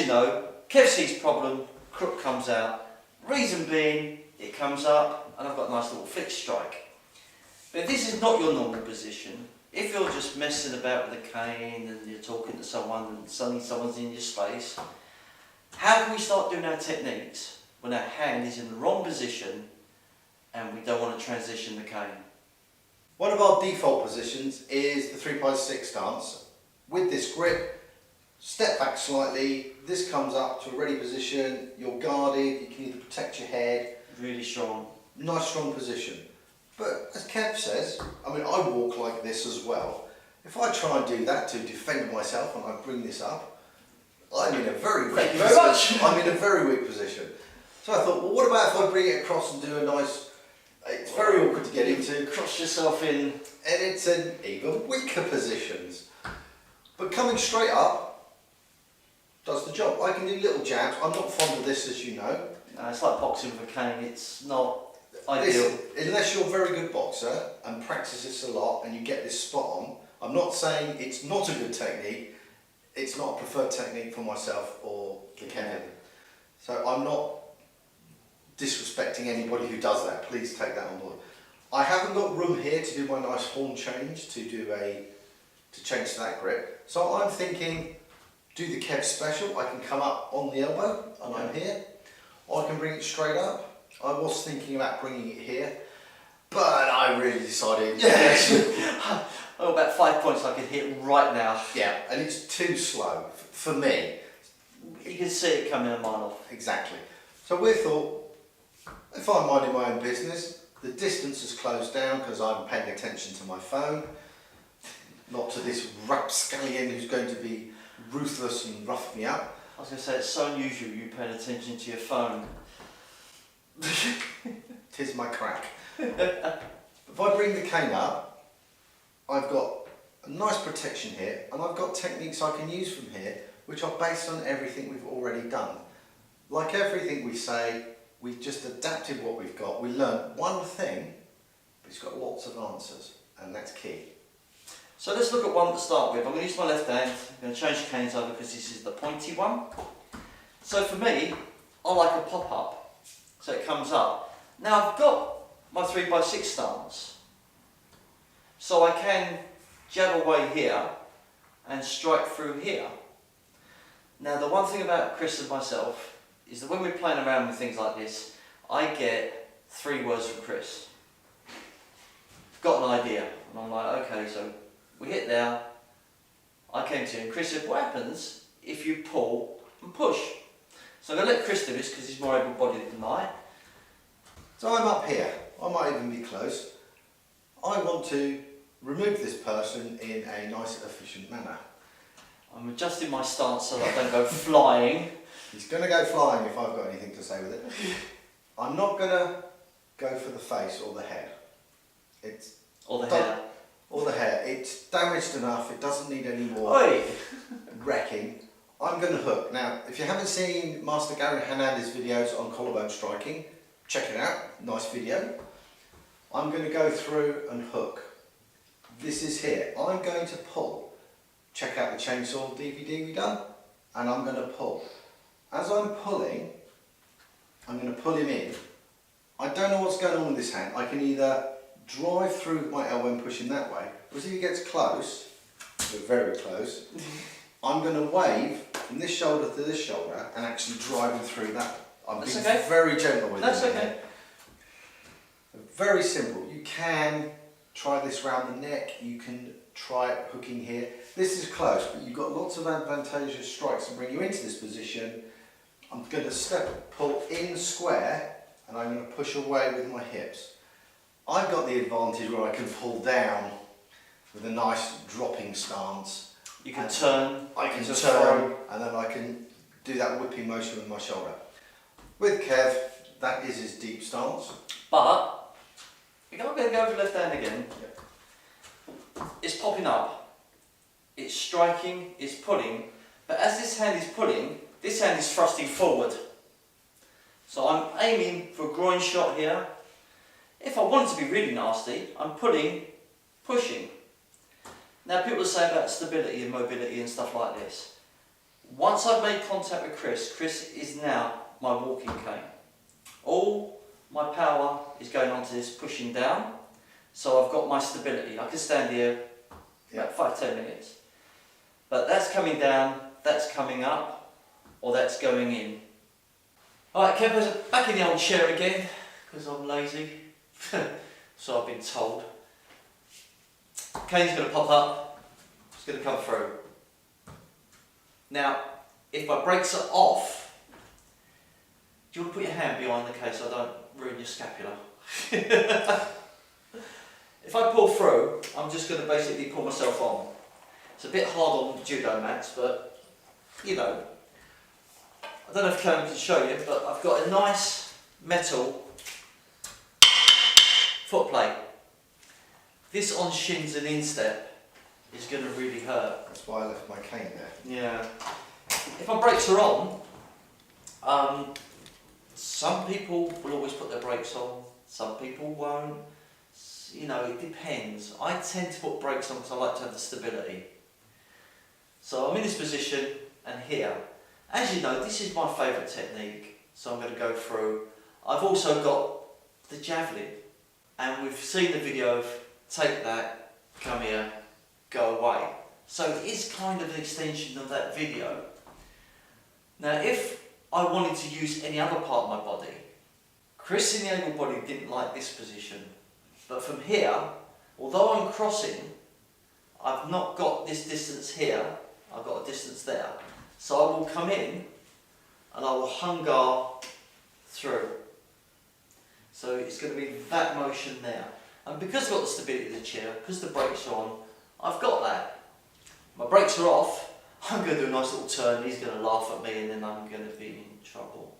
you know, Kev sees problem, crook comes out. Reason being, it comes up and I've got a nice little flick strike. But if this is not your normal position, if you're just messing about with a cane and you're talking to someone and suddenly someone's in your space, how can we start doing our techniques when our hand is in the wrong position and we don't want to transition the cane? One of our default positions is the 3x6 stance. With this grip, step back slightly, this comes up to a ready position, you're guarded, you can either protect your head. Really strong. Nice strong position. But as Kev says, I mean, I walk like this as well. If I try and do that to defend myself and I bring this up, I'm in a very weak position. I'm in a very weak position. So I thought, well, what about if I bring it across and do a nice, it's very awkward to get into. Cross yourself in. And it's an even weaker positions. But coming straight up does the job. I can do little jabs. I'm not fond of this, as you know. No, it's like boxing with a cane. It's not ideal. Unless you're a very good boxer and practice this a lot and you get this spot on, I'm not saying it's not a good technique. It's not a preferred technique for myself or the cane. So I'm not disrespecting anybody who does that. Please take that on board. I haven't got room here to do my nice horn change to change to that grip. So I'm thinking, do the Kev special. I can come up on the elbow and I'm here. Or I can bring it straight up. I was thinking about bringing it here, but I really decided, yes. Oh, about 5 points I could hit right now. Yeah, and it's too slow for me. You can see it coming a mile off. Exactly. So we thought, if I'm minding my own business, the distance has closed down because I'm paying attention to my phone, not to this rapscallion who's going to be ruthless and rough me up. I was going to say, it's so unusual you paying attention to your phone. Tis my crack. If I bring the cane up, I've got a nice protection here and I've got techniques I can use from here which are based on everything we've already done. Like everything we say, we've just adapted what we've got. We learned one thing, but it's got lots of answers, and that's key. So let's look at one to start with. I'm going to use my left hand. I'm going to change canes over because this is the pointy one. So for me, I like a pop-up, so it comes up. Now I've got my 3x6 stance, so I can jab away here and strike through here. Now the one thing about Chris and myself is that when we're playing around with things like this, I get 3 words from Chris. Got an idea, and I'm like, okay, so we hit there, I came to you, and Chris said, what happens if you pull and push? So I'm going to let Chris do this because he's more able-bodied than I. So I'm up here, I might even be close. I want to remove this person in a nice, efficient manner. I'm adjusting my stance so that I don't go flying. He's going to go flying if I've got anything to say with it. I'm not going to go for the face or the head. Or the hair. Or the hair. It's damaged enough, it doesn't need any more wrecking. I'm going to hook. Now, if you haven't seen Master Gary Hernandez's videos on collarbone striking, check it out, nice video. I'm going to go through and hook. This is here. I'm going to pull. Check out the chainsaw DVD we done, and I'm going to pull. As I'm pulling, I'm going to pull him in. I don't know what's going on with this hand. I can either drive through with my elbow and push him that way, or if he gets close, we're very close, I'm going to wave from this shoulder to this shoulder and actually drive him through that. I'm being very gentle with him. That's okay. Very simple. You can try this round the neck, you can try it hooking here. This is close, but you've got lots of advantageous strikes to bring you into this position. I'm going to pull in square, and I'm going to push away with my hips. I've got the advantage where I can pull down with a nice dropping stance. You can turn. I can turn, and then I can do that whipping motion with my shoulder. With Kev, that is his deep stance. But, you're going to go over left hand again. It's popping up, it's striking, it's pulling, but as this hand is pulling, this hand is thrusting forward. So I'm aiming for a groin shot here. If I want it to be really nasty, I'm pulling, pushing. Now people say about stability and mobility and stuff like this. Once I've made contact with Chris, Chris is now my walking cane. All my power is going onto this pushing down, so I've got my stability. I can stand here about 5-10 minutes. But that's coming down, that's coming up, or that's going in. Alright, Kemper's back in the old chair again, because I'm lazy. So I've been told. Cane's going to pop up, it's going to come through. Now, if my brakes are off, do you want to put your hand behind the case so I don't ruin your scapula? If I pull through, I'm just going to basically pull myself on. It's a bit hard on judo mats, but you know, I don't know if Cane can show you, but I've got a nice metal foot plate. This on shins and instep is going to really hurt. That's why I left my cane there. Yeah. If my brakes are on, some people will always put their brakes on, some people won't. You know, it depends. I tend to put brakes on because I like to have the stability. So I'm in this position and here. As you know, this is my favourite technique, so I'm going to go through. I've also got the javelin, and we've seen the video of take that, come here, go away. So it is kind of an extension of that video. Now if I wanted to use any other part of my body, Chris in the able body didn't like this position. But from here, although I'm crossing, I've not got this distance here, I've got a distance there. So I will come in and I will hungar through. So it's going to be that motion there. And because I've got the stability of the chair, because the brakes are on, I've got that. My brakes are off, I'm going to do a nice little turn, he's going to laugh at me and then I'm going to be in trouble.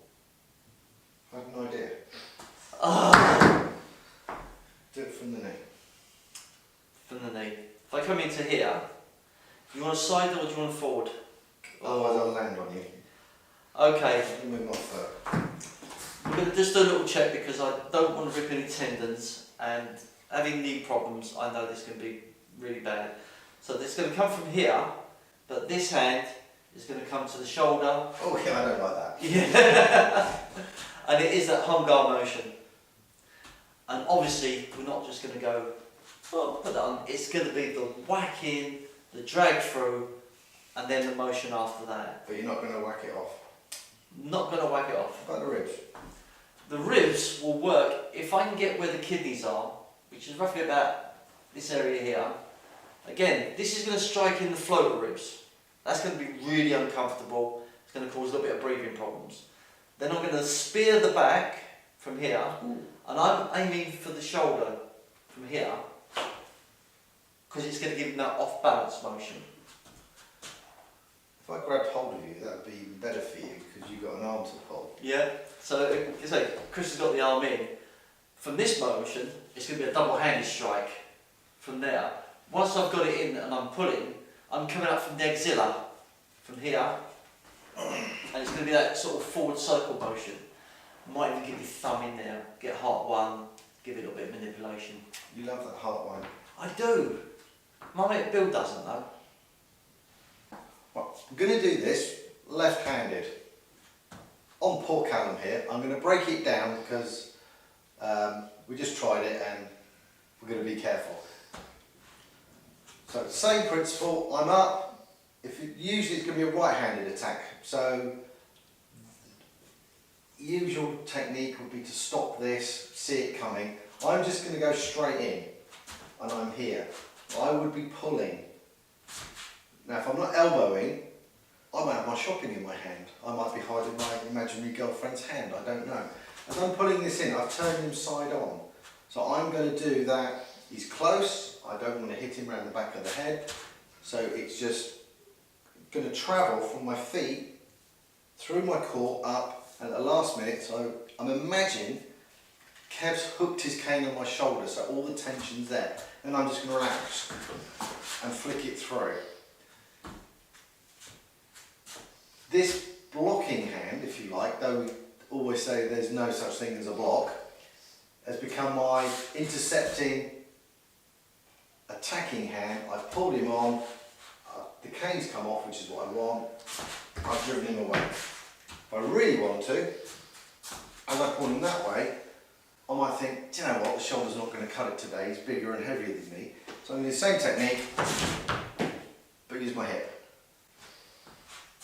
I have no idea. Do it from the knee. From the knee. If I come into here, do you want a side or do you want a forward? Otherwise I'll land on you. Okay. Move my foot. I'm going to just do a little check because I don't want to rip any tendons, and having knee problems, I know this can be really bad. So this is going to come from here, but this hand is going to come to the shoulder. Oh yeah, I don't like that. Yeah. And it is that hungar motion. And obviously, we're not just going to go, oh, put that on. It's going to be the whack in, the drag through, and then the motion after that. But you're not going to whack it off. Not going to whack it off. What about the ribs? The ribs will work if I can get where the kidneys are, which is roughly about this area here. Again, this is going to strike in the floater ribs. That's going to be really uncomfortable. It's going to cause a little bit of breathing problems. Then I'm going to spear the back from here, and I'm aiming for the shoulder from here, because it's going to give them that off-balance motion. If I grabbed hold of you, that would be even better for you, because you've got an arm to pull. Yeah, so it's like Chris has got the arm in. From this motion, it's going to be a double-handed strike from there. Once I've got it in and I'm pulling, I'm coming up from the axilla, from here, and it's going to be that sort of forward circle motion. Might even give your thumb in there, get heart one, give it a little bit of manipulation. You love that heart one. I do. My mate Bill doesn't though. Well, I'm going to do this left-handed. On poor Callum here, I'm going to break it down because we just tried it and we're going to be careful. So same principle, I'm up. Usually it's going to be a right-handed attack. So usual technique would be to stop this, see it coming. I'm just going to go straight in and I'm here. I would be pulling. Now if I'm not elbowing, I might have my shopping in my hand. I might be hiding my imaginary girlfriend's hand, I don't know. As I'm pulling this in, I've turned him side on. So I'm going to do that. He's close, I don't want to hit him around the back of the head. So it's just going to travel from my feet, through my core, up, and at the last minute, so I'm imagining Kev's hooked his cane on my shoulder, so all the tension's there. And I'm just going to relax and flick it through. This blocking hand, if you like, though we always say there's no such thing as a block, has become my intercepting, attacking hand. I've pulled him on, the cane's come off, which is what I want, I've driven him away. If I really want to, and I pull him that way, I might think, do you know what, the shoulder's not going to cut it today, he's bigger and heavier than me. So I'm going to do the same technique, but use my hip.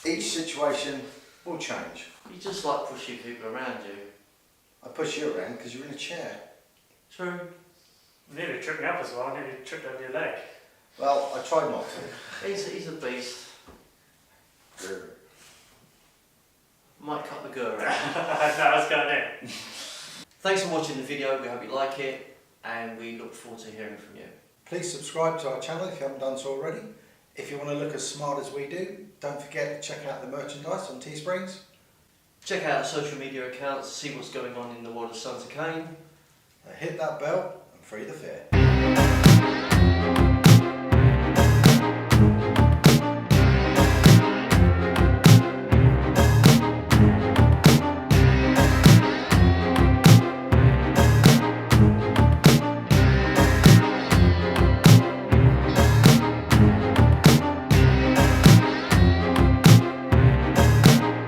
Each situation will change. You just like pushing people around you. I push you around because you're in a chair. True. You nearly tripped me up as well, I nearly tripped over your leg. Well, I tried not to. He's a beast. Might cut the gur out. No, let's go in. Thanks for watching the video, we hope you like it, and we look forward to hearing from you. Please subscribe to our channel if you haven't done so already. If you want to look as smart as we do, don't forget to check out the merchandise on Teesprings. Check out our social media accounts, see what's going on in the world of Sensei. Hit that bell and free the fear.